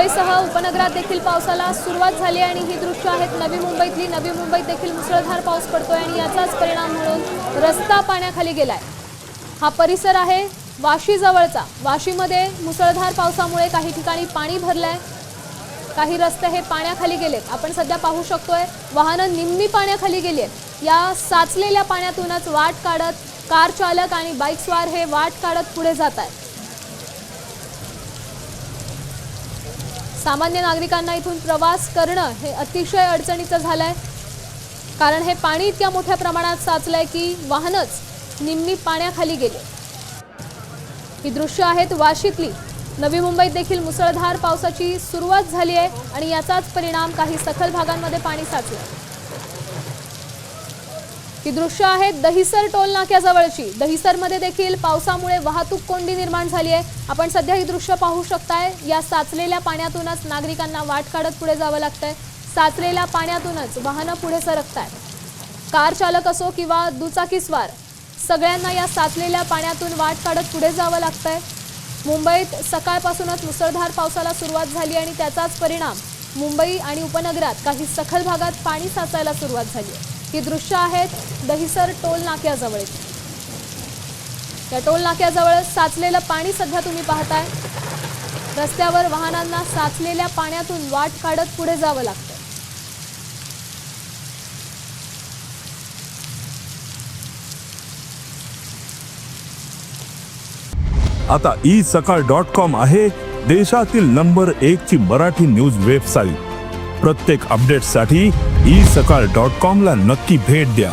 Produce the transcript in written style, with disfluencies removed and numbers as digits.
मुंबईसह उपनगरात देखील पावसाला सुरुवात झाली आणि ही दृश्य आहेत नवी मुंबईतली। नवी मुंबईत देखील मुसळधार पाऊस पडतोय आणि याचाच परिणाम म्हणून रस्ता पाण्याखाली गेलाय। हा परिसर आहे वाशी जवळचा। वाशीमध्ये मुसळधार पावसामुळे काही ठिकाणी पाणी भरलंय, काही रस्ते हे पाण्याखाली गेलेत। आपण सध्या पाहू शकतोय वाहनं निम्मी पाण्याखाली गेली आहेत। या साचलेल्या पाण्यातूनच वाट काढत कार चालक आणि बाईक स्वार हे वाट काढत पुढे जात आहेत। सामान्य नागरिकांना इथून प्रवास करणं हे अतिशय अडचणीचं झालंय, कारण हे पाणी इतक्या मोठ्या प्रमाणात साचलंय की वाहनच निम्मी पाण्याखाली गेले। ही दृश्य आहेत वाशीतली। नवी मुंबईत देखील मुसळधार पावसाची सुरुवात झाली आहे आणि याचाच परिणाम काही सखल भागांमध्ये पाणी साचलंय। ही दृश्य आहेत दहिसर टोल नाक्याजवळची। दहिसरमध्ये देखील पावसामुळे वाहतूक कोंडी निर्माण झाली आहे। आपण सध्या ही दृश्य पाहू शकताय। या साचलेल्या पाण्यातूनच नागरिकांना वाट काढत पुढे जावं लागतंय। साचलेल्या पाण्यातूनच वाहनं पुढे सरकतायत। कार चालक असो किंवा दुचाकीस्वार, सगळ्यांना या साचलेल्या पाण्यातून वाट काढत पुढे जावं लागतंय। मुंबईत सकाळपासूनच मुसळधार पावसाला सुरुवात झाली आणि त्याचाच परिणाम मुंबई आणि उपनगरात काही सखल भागात पाणी साचायला सुरुवात झाली आहे। ही दृश्य आहेत दहिसर टोल नाक्याजवळ। या टोल नाक्याजवळ साचलेलं पाणी सध्या तुम्ही पाहताय। रस्त्यावर वाहनांना साचलेल्या पाण्यातून वाट काढत पुढे जावं लागतं। आता isakal.com आहे देशातील नंबर 1 ची मराठी न्यूज वेबसाईट। प्रत्येक अपडेटसाठी isakal.com ला नक्की भेट द्या।